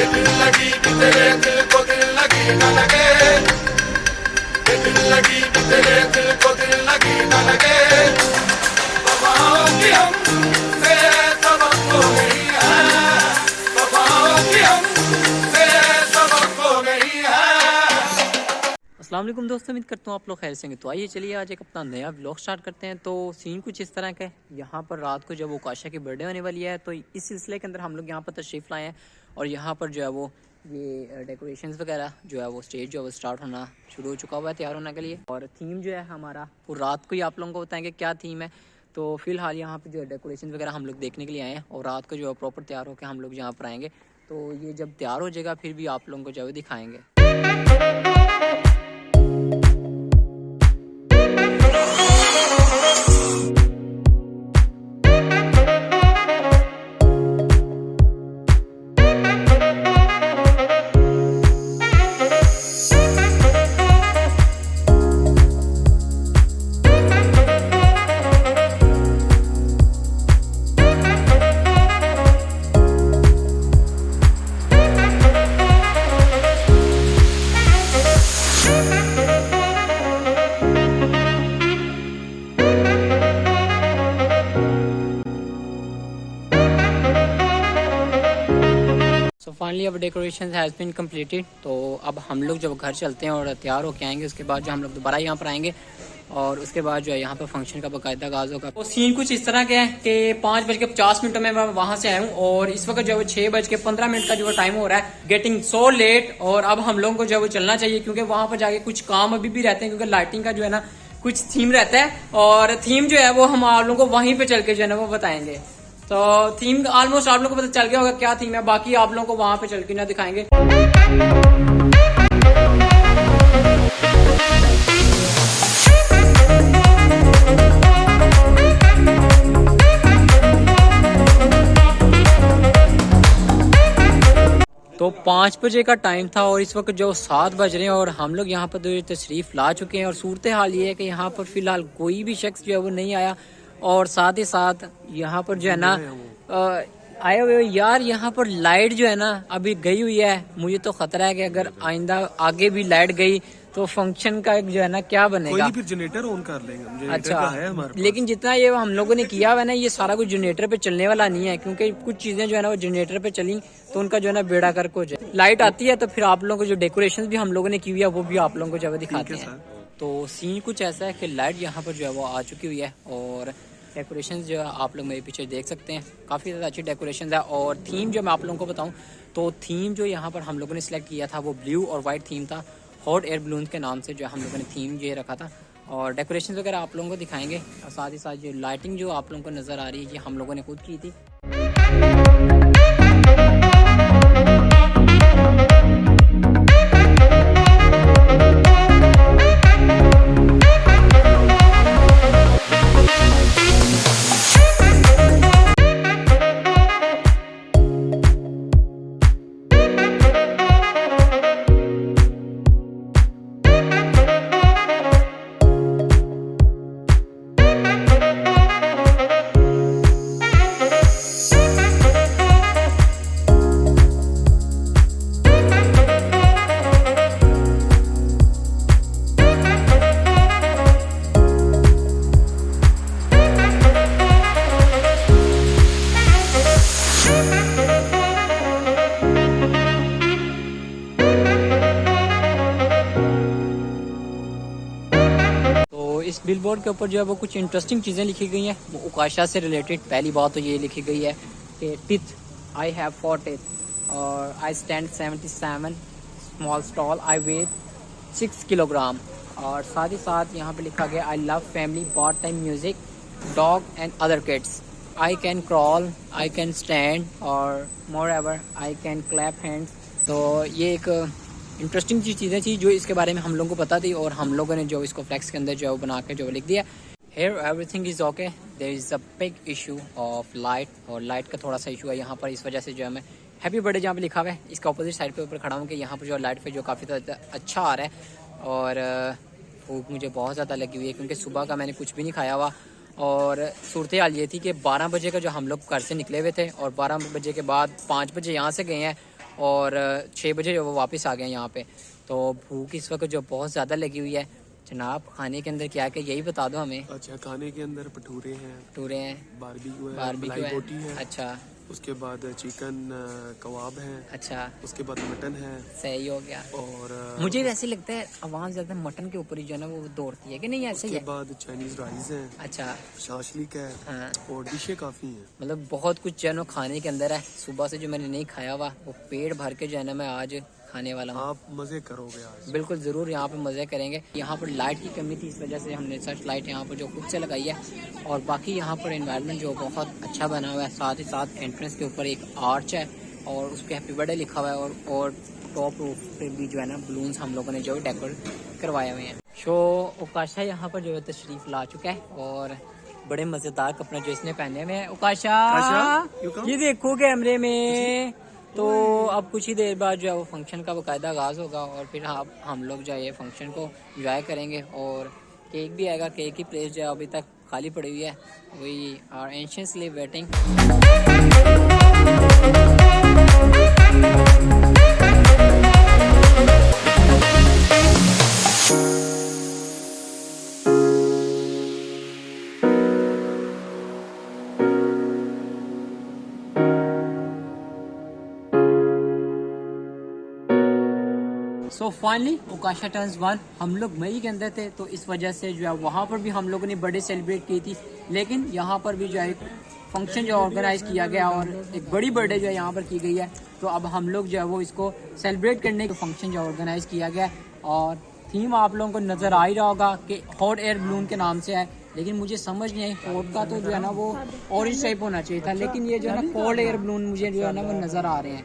दिल लगी कि तेरे दिल को दिल लगी न लगे, दिल लगी कि तेरे दिल को दिल लगी न लगे। वफाओं की हमसे सबक हो गई है, वफाओं की हमसे सबक हो गई है। अस्सलाम वालेकुम दोस्तों, उम्मीद करता हूँ आप लोग खैर से होंगे। तो आइए चलिए आज एक अपना नया व्लॉग स्टार्ट करते हैं। तो सीन कुछ इस तरह का है, यहाँ पर रात को जब वो काशा की बर्थडे होने वाली है तो इस सिलसिले के अंदर हम लोग यहाँ पर तशरीफ़ लाए हैं और यहाँ पर जो है वो ये डेकोरेशंस वगैरह जो है वो स्टेज जो है वो स्टार्ट होना शुरू हो चुका हुआ है तैयार होने के लिए। और थीम जो है हमारा वो रात को ही आप लोगों को बताएंगे क्या थीम है। तो फिलहाल यहाँ पर जो है डेकोरेशन वगैरह हम लोग देखने के लिए आए हैं और रात को जो है प्रॉपर तैयार होकर हम लोग यहाँ पर आएँगे। तो ये जब तैयार हो जाएगा फिर भी आप लोगों को जो है दिखाएँगे। सो फाइनली अब डेकोरेशन हैज़ बीन कम्प्लीटेड। तो अब हम लोग जब घर चलते हैं और तैयार होके आएंगे उसके बाद जो हम लोग दोबारा यहाँ पर आएंगे और उसके बाद जो है यहाँ पर फंक्शन का बाकायदा आगाज़ होगा। तो सीन कुछ इस तरह के है कि 5:50 में मैं वहाँ से आया हूँ और इस वक्त जो है 6:15 का जो है टाइम हो रहा है, गेटिंग सो लेट। और अब हम लोगों को जो है वो चलना चाहिए क्योंकि वहाँ पर जाके कुछ काम अभी भी रहते हैं क्योंकि लाइटिंग का जो है ना कुछ थीम रहता है और थीम जो है वो हम आप लोगों को वहीं पे चल के जो है ना वो बताएंगे। तो थीम ऑलमोस्ट आप लोगों को पता चल गया होगा क्या थीम है, बाकी आप लोगों को वहां पे चल के ना दिखाएंगे। तो 5 बजे का टाइम था और इस वक्त जो 7 बज रहे हैं और हम लोग यहाँ पर तो तशरीफ ला चुके हैं और सूरत हाल ये है कि यहाँ पर फिलहाल कोई भी शख्स जो है वो नहीं आया और साथ ही साथ यहाँ पर जो है ना आए हुए यार यहाँ पर लाइट जो है ना अभी गई हुई है। मुझे तो खतरा है कि अगर आइंदा आगे भी लाइट गई तो फंक्शन का जो है ना क्या बनेगा। फिर जनरेटर ऑन कर लेंगे। अच्छा है लेकिन जितना ये हम लोगों ने किया हुआ है ना ये सारा कुछ जनरेटर पे चलने वाला नहीं है क्योंकि कुछ चीजें जो है ना वो जनरेटर पे चली तो उनका जो है ना बेड़ा गर्क हो जाए। लाइट आती है तो फिर आप लोगों को जो डेकोरेशन भी हम लोगों ने की हुई है वो भी आप लोगों को जो है दिखाते हैं। तो सीन कुछ ऐसा है कि लाइट यहाँ पर जो है वो आ चुकी हुई है और डेकोरेशन जो है आप लोग मेरे पीछे देख सकते हैं, काफ़ी ज़्यादा अच्छी डेकोरेशन है। और थीम जो मैं आप लोगों को बताऊं तो थीम जो यहाँ पर हम लोगों ने सिलेक्ट किया था वो ब्लू और वाइट थीम था। हॉट एयर बलून के नाम से जो हम लोगों ने थीम ये रखा था और डेकोरेशन वगैरह आप लोगों को दिखाएंगे। और साथ ही साथ जो लाइटिंग जो आप लोगों को नज़र आ रही है ये हम लोगों ने खुद की थी। इस बिलबोर्ड के ऊपर जो है वो कुछ इंटरेस्टिंग चीज़ें लिखी गई हैं वो उकाशा से रिलेटेड। पहली बात तो ये लिखी गई है कि टिथ आई हैव 4 टिथ और I stand 77 small stall I weight 6 kilogram. और साथ ही साथ यहाँ पे लिखा गया I love family part time music dog and other kids I can crawl I can stand और moreover I can clap hands. तो ये एक इंटरेस्टिंग चीज़ें थी जो इसके बारे में हम लोगों को पता थी और हम लोगों ने जो इसको फ्लैक्स के अंदर जो है वो बना के जो लिख दिया। Here everything is okay, there is a big issue of light और लाइट का थोड़ा सा इशू है यहाँ पर, इस वजह से जो है मैं हैप्पी बर्थडे जहाँ पे लिखा हुआ है इसका अपोजिट साइड पे ऊपर खड़ा हूँ कि यहाँ पर जो लाइट पे जो काफ़ी ज़्यादा अच्छा आ रहा है। और भूख मुझे बहुत ज़्यादा लगी हुई है क्योंकि सुबह का मैंने कुछ भी नहीं खाया हुआ और सूरत हाल ये थी कि 12 बजे का जो हम लोग घर से निकले हुए थे और 12 बजे के बाद 5 बजे यहाँ से गए हैं और 6 बजे जो वो वापस आ गए यहाँ पे। तो भूख इस वक्त जो बहुत ज़्यादा लगी हुई है। जनाब खाने के अंदर क्या है यही बता दो हमें। अच्छा, खाने के अंदर भटूरे हैं, बारबेक्यू है, मलाई बोटी है, अच्छा, उसके बाद चिकन कबाब है, अच्छा, उसके बाद मटन है। सही हो गया। और मुझे वैसे लगता है आवाज़ ज़्यादा मटन के ऊपर ही जो है ना वो दौड़ती है कि नहीं, ऐसे ही उसके है? बाद चाइनीज राइस है, अच्छा, शाशलिक है, हाँ, और डिशें काफ़ी हैं। मतलब बहुत कुछ जो है ना खाने के अंदर है। सुबह से जो मैंने नहीं खाया हुआ वो पेट भर के जो है ना मैं आज खाने वाला हूँ। आप मज़े करोगे आज। बिल्कुल ज़रूर यहाँ पे मज़े करेंगे। यहाँ पर लाइट की कमी थी, इस वजह से हमने सर्च लाइट यहाँ पर जो खुद से लगाई है। और बाकी यहाँ पर एनवायरनमेंट जो बहुत अच्छा बना हुआ है। साथ ही साथ एंट्रेंस के ऊपर एक आर्च है और उस पर हैप्पी बर्थडे लिखा हुआ है। और टॉप रूफ पे भी जो है ना बलून्स हम लोगों ने जो डेकोरेट करवाए हुए हैं। शो उकाशा यहाँ पर जो है तशरीफ ला चुका है और बड़े मज़ेदार कपड़े जो इसने पहने हुए हैं। उकाशा ये देखो कैमरे में। तो अब कुछ ही देर बाद जो है वो फंक्शन का बाकायदा आगाज़ होगा और फिर हम लोग जो है ये फंक्शन को एंजॉय करेंगे। और केक भी आएगा। केक की प्लेस जो है अभी तक खाली पड़ी हुई है। We are anxiously waiting. So finally Ukasha turns 1 हम लोग मई के अंदर थे, तो इस वजह से जो है वहाँ पर भी हम लोगों ने बर्थडे सेलिब्रेट की थी। लेकिन यहाँ पर भी जो है फंक्शन जो ऑर्गेनाइज किया गया और एक बड़ी बर्थडे जो है यहाँ पर की गई है। तो अब हम लोग जो है वो इसको सेलिब्रेट करने का फंक्शन जो ऑर्गेनाइज किया गया है। और थीम आप लोगों को नज़र आ ही रहा होगा कि हॉट एयर बलून के नाम से है। लेकिन मुझे समझ नहीं आई, हॉट का तो जो है ना वो ऑरेंज टाइप होना चाहिए था, लेकिन ये जो है ना कोल्ड एयर बलून मुझे जो है ना वो नज़र आ रहे हैं।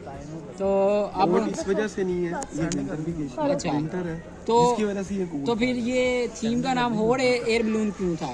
तो अब इस वजह से नहीं है, ये विंटर अच्छा विंटर है, तो इसकी वजह से ये तो फिर ये थीम का नाम हॉट एयर बलून क्यों था?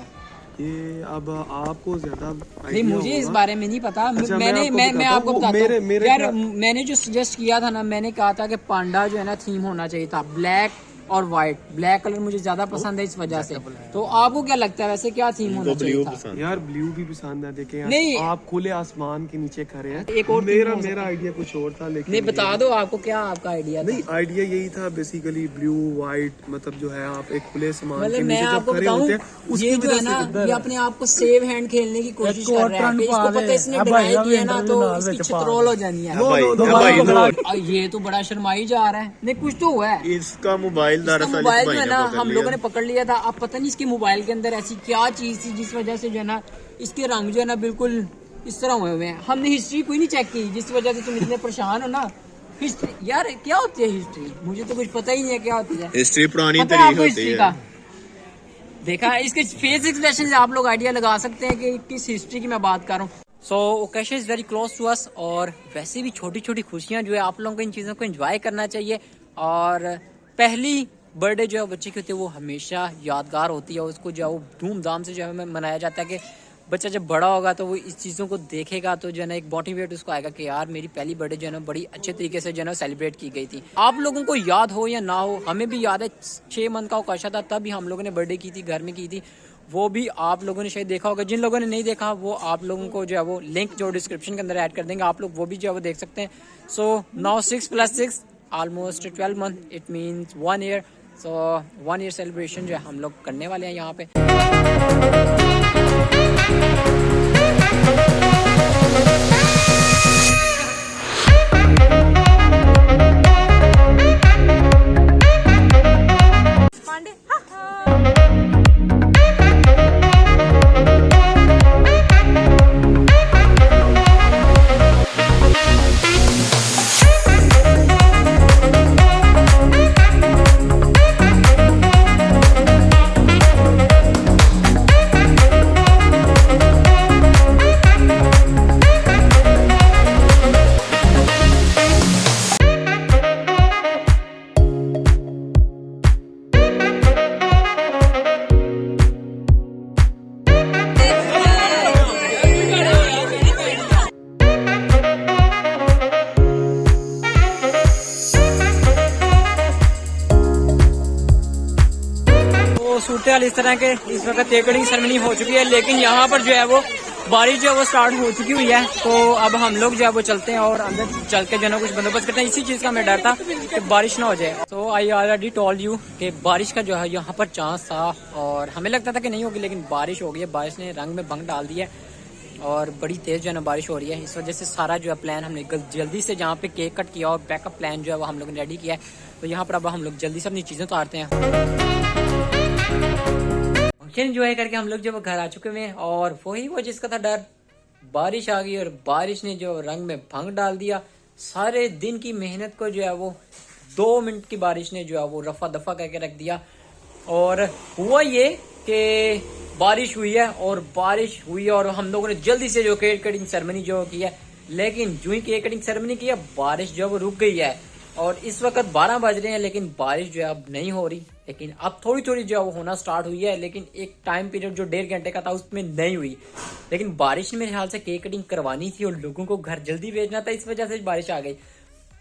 ये अब आपको ज्यादा नहीं, मुझे इस बारे में नहीं पता। अच्छा, मैं आपको बताता हूँ मेरे यार। मैंने जो सजेस्ट किया था ना, मैंने कहा था कि पांडा जो है ना थीम होना चाहिए था ब्लैक और व्हाइट। ब्लैक कलर मुझे ज्यादा पसंद है इस वजह से। तो आपको क्या लगता है वैसे क्या थीम होना चाहिए था? यार ब्लू भी पसंद है। देखें नहीं, आप खुले आसमान के नीचे खड़े हैं। एक और मेरा आइडिया कुछ और था, लेकिन नहीं बता दो आपको क्या आपका आइडिया था? नहीं, आइडिया यही था बेसिकली ब्लू व्हाइट, मतलब जो है आप एक खुले आसमान के मतलब मैं नीचे आपको जब खड़े बताऊं, होते हैं ये जो है ना ये अपने आप को सेव हैंड खेलने की कोशिश कर रहा है। इसको पता है इसने डिनाई किया ना तो इसकी चित्रोल हो जानी है। ये तो बड़ा शर्माई जा रहा है। नहीं कुछ तो हुआ है। इसका मोबाइल मोबाइल जो है ना हम लोगों ने पकड़ लिया था। अब पता नहीं इसके मोबाइल के अंदर ऐसी क्या चीज थी जिस वजह से जो है ना इसके रंग जो है ना बिल्कुल इस तरह हुए हुए हैं। हमने हिस्ट्री कोई नहीं चेक की, जिस वजह से तुम इतने परेशान हो ना। हिस्ट्री यार क्या होती है हिस्ट्री? मुझे तो कुछ पता ही नहीं है क्या होती है हिस्ट्री। पुरानी पता है आपको हिस्ट्री का? देखा इसके फेस एक्सप्रेशन से आप लोग आइडिया लगा सकते हैं कि किस हिस्ट्री की मैं बात कर रहा हूँ। So occasion is very close to us. और वैसे भी छोटी छोटी खुशियां जो है आप लोगों को इन चीज़ों को एंजॉय करना चाहिए। और पहली बर्थडे जो है बच्चे की होती है वो हमेशा यादगार होती है। उसको जो है वो धूमधाम से जो है मनाया जाता है कि बच्चा जब बड़ा होगा तो वो इस चीज़ों को देखेगा तो जो है ना एक मोटिवेट उसको आएगा कि यार मेरी पहली बर्थडे जो है ना बड़ी अच्छे तरीके से जो है ना सेलिब्रेट की गई थी। आप लोगों को याद हो या ना हो, हमें भी याद है 6 मंथ का अवकाश था तब भी हम लोगों ने बर्थडे की थी, घर में की थी। वो भी आप लोगों ने शायद देखा होगा। जिन लोगों ने नहीं देखा वो आप लोगों को जो है वो लिंक जो डिस्क्रिप्शन के अंदर ऐड कर देंगे, आप लोग वो भी जो है वो देख सकते हैं। So now 6 + 6 almost 12 month, it means 1 year. So 1 year celebration जो है हम लोग करने वाले हैं यहाँ पे। सूरत हाल इस तरह के इस वक्त टेकडिंग सेरेमनी हो चुकी है, लेकिन यहाँ पर जो है वो बारिश जो है वो स्टार्ट हो चुकी हुई है, तो अब हम लोग जो है वो चलते हैं और अंदर चल के जो है ना कुछ बंदोबस्त करते हैं। इसी चीज़ का हमें डर था कि बारिश ना हो जाए। तो आई ऑलरेडी टोल्ड यू कि बारिश का जो है यहाँ पर चांस था और हमें लगता था कि नहीं होगी, लेकिन बारिश हो गई है। बारिश ने रंग में भंग डाल दिया है और बड़ी तेज़ जो है ना बारिश हो रही है। इस वजह से सारा जो है प्लान हमने जल्दी से जहाँ पे केक कट किया और बैकअप प्लान जो है वो हम लोग ने रेडी किया है। तो यहाँ पर अब हम लोग जल्दी से अपनी चीज़ें उतारते हैं। फंक्शन एंजॉय करके हम लोग जो घर आ चुके हैं और वही वो जिसका था डर, बारिश आ गई और बारिश ने जो रंग में भंग डाल दिया। सारे दिन की मेहनत को जो है वो 2 मिनट की बारिश ने जो है वो रफा दफा करके रख दिया। और हुआ ये कि बारिश हुई है और हम लोगों ने जल्दी से जो केक कटिंग सेरेमनी जो की है, लेकिन जो ही केक कटिंग सेरेमनी की है बारिश जो है वो रुक गई है। और इस वक्त 12 बज रहे हैं लेकिन बारिश जो है अब नहीं हो रही, लेकिन अब थोड़ी थोड़ी जो है वो होना स्टार्ट हुई है। लेकिन एक टाइम पीरियड जो 1.5 घंटे का था उसमें नहीं हुई। लेकिन बारिश ने मेरे ख्याल से केक कटिंग करवानी थी और लोगों को घर जल्दी भेजना था, इस वजह से बारिश आ गई।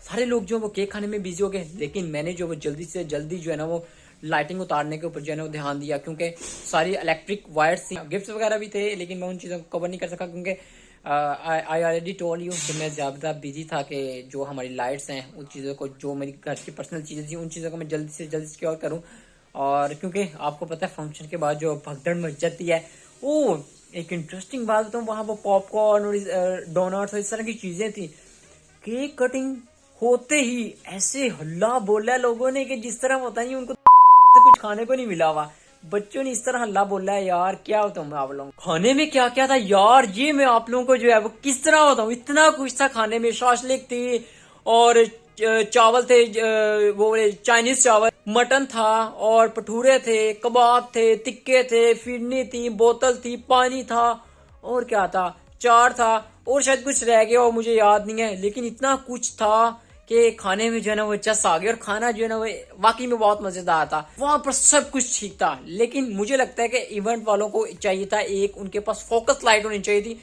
सारे लोग जो वो केक खाने में बिजी हो गए, लेकिन मैंने जो वो जल्दी से जल्दी जो है ना वो लाइटिंग उतारने के ऊपर जो है ना वो ध्यान दिया, क्योंकि सारी इलेक्ट्रिक वायर्स थी, गिफ्ट्स वगैरह भी थे, लेकिन मैं उन चीज़ों को कवर नहीं कर सका क्योंकि आई ऑलरेडी टोल्ड यू कि मैं ज़्यादा बिजी था कि जो हमारी लाइट्स हैं उन चीज़ों को, जो मेरी घर की पर्सनल चीज़ें थी उन चीज़ों को मैं जल्दी से जल्दी सिक्योर करूँ। और क्योंकि आपको पता है फंक्शन के बाद जो भगदड़ मच जाती है। ओ एक इंटरेस्टिंग बात बताऊँ, वहाँ पर पॉपकॉर्न और डोनट्स और इस तरह की चीज़ें थी। केक कटिंग होते ही ऐसे हल्ला बोला लोगों ने कि जिस तरह होता नहीं उनको कुछ खाने को नहीं मिला हुआ। बच्चों ने इस तरह हल्ला बोला है यार, क्या बताऊं मैं आप लोगों खाने में क्या क्या था यार, ये मैं आप लोगों को जो है वो किस तरह बताऊं। इतना कुछ था खाने में, शाशलिक थी और चावल थे, वो चाइनीज चावल, मटन था और भटूरे थे, कबाब थे, टिक्के थे, फिरनी थी, बोतल थी, पानी था और क्या था, चार था और शायद कुछ रह गया और मुझे याद नहीं है। लेकिन इतना कुछ था कि खाने में जो है ना वो चस आ गया और खाना जो है ना वो वाकई में बहुत मजेदार था। वहां पर सब कुछ ठीक था, लेकिन मुझे लगता है कि इवेंट वालों को चाहिए था एक उनके पास फोकस लाइट होनी चाहिए थी,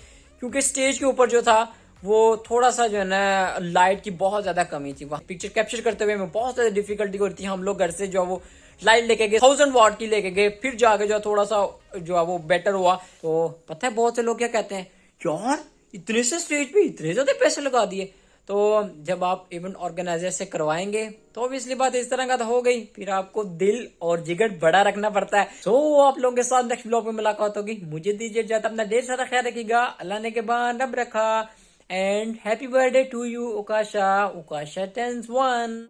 क्योंकि स्टेज के ऊपर जो था वो थोड़ा सा जो है ना लाइट की बहुत ज्यादा कमी थी। वहाँ पिक्चर कैप्चर करते हुए में बहुत ज्यादा डिफिकल्टी होती है। हम लोग घर से जो वो लाइट लेके गए 1000 वाट की लेके गए, फिर जाके जो थोड़ा सा जो है वो बेटर हुआ। तो पता है बहुत से लोग क्या कहते हैं, यार इतने से स्टेज पे इतने ज्यादा पैसे लगा दिए। तो जब आप इवेंट ऑर्गेनाइजर से करवाएंगे तो ऑब्वियसली बात इस तरह का तो हो गई, फिर आपको दिल और जिगर बड़ा रखना पड़ता है। सो आप लोगों के साथ नेक्स्ट ब्लॉग में मुलाकात होगी। मुझे दीजिए इजाजत, अपना ढेर सारा ख्याल रखिएगा। अल्लाह ने के बाद रब रखा। And happy birthday to you Ukasha 10-1।